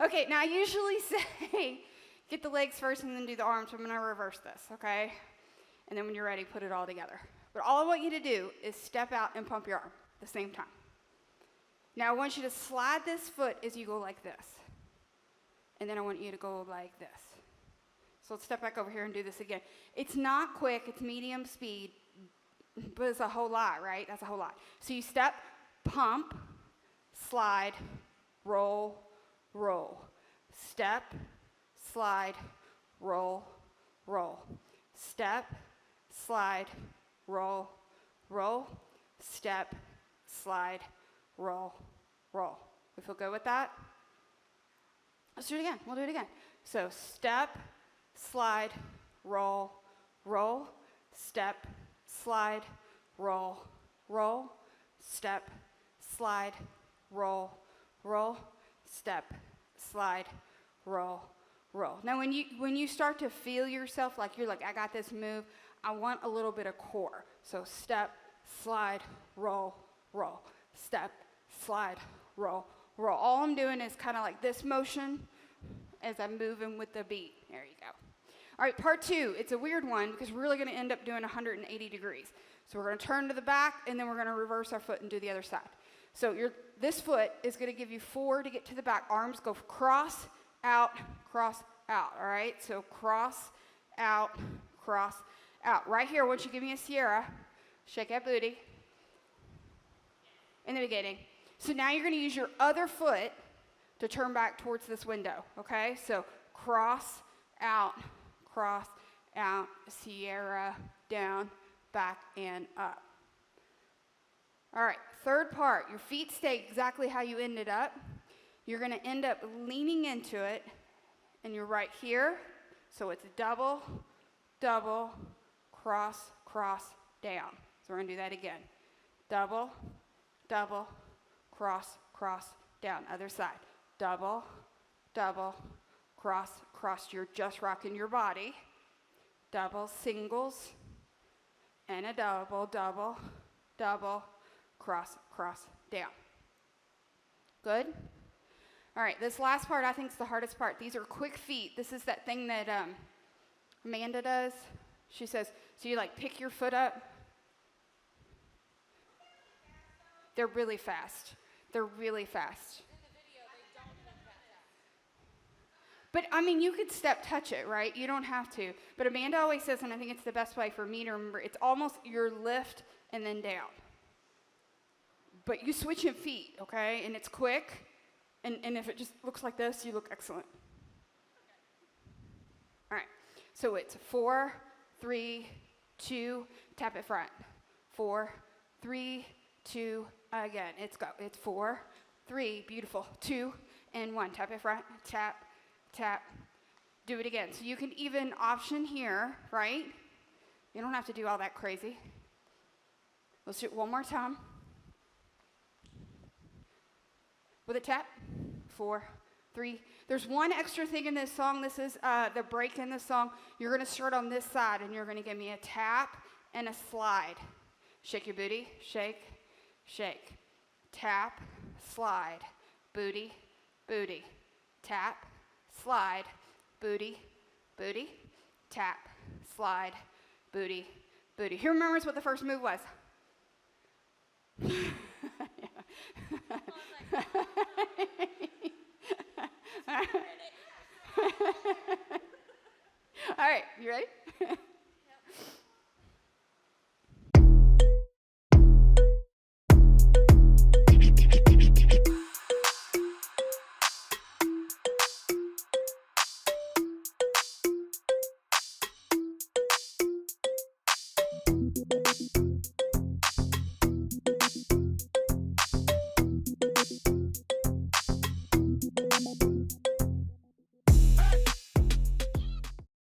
Okay, now I usually say get the legs first and then do the arms. So I'm going to reverse this, okay? And then when you're ready, put it all together. But all I want you to do is step out and pump your arm at the same time. Now I want you to slide this foot as you go like this. And then I want you to go like this. So let's step back over here and do this again. It's not quick, it's medium speed, but it's a whole lot, right? That's a whole lot. So you step, pump, slide, roll, roll. Step, slide, roll, roll. Step, slide, roll, roll. Step, slide, roll, roll. We feel good with that? Let's do it again. We'll do it again. So step, slide, roll, roll. Step, slide, roll, roll. Step, slide, roll, roll. Step, slide, roll, roll. Now when you start to feel yourself like you're like, I got this move, I want a little bit of core. So step, slide, roll, roll. Step, slide, roll, roll. All I'm doing is kind of like this motion as I'm moving with the beat. There you go. All right, part 2. It's a weird one because we're really going to end up doing 180 degrees. So we're going to turn to the back, and then we're going to reverse our foot and do the other side. So this foot is going to give you 4 to get to the back. Arms go cross, out, all right? So cross, out. Right here, once you give me a Sierra, shake that booty in the beginning. So now you're going to use your other foot to turn back towards this window, okay? So cross, out, Sierra, down, back, and up. All right, third part, your feet stay exactly how you ended up. You're going to end up leaning into it, and you're right here. So it's double, double, cross, down. So we're going to do that again. Double, double, cross, down. Other side. Double, double, cross. You're just rocking your body. Double, singles, and a double, double, double, cross, down. Good? All right, this last part I think is the hardest part. These are quick feet. This is that thing that Amanda does. She says, so you like pick your foot up. They're really fast. In the video, they don't move that fast. But, I mean, you could step touch it, right? You don't have to. But Amanda always says, and I think it's the best way for me to remember, it's almost your lift and then down. But you switch your feet, okay? And it's quick. And if it just looks like this, you look excellent. All right. So it's 4, 3, 2, tap it front. 4, 3, 2, again. It's 4, 3, beautiful. 2, and 1. Tap it front, tap. Do it again. So you can even option here, right? You don't have to do all that crazy. Let's do it one more time. With a tap. 4, 3. There's one extra thing in this song. This is the break in the song. You're going to start on this side, and you're going to give me a tap and a slide. Shake your booty. Shake. Tap, slide, booty. Tap, slide, booty. Tap, slide, booty. Who remembers what the first move was? All right, you ready?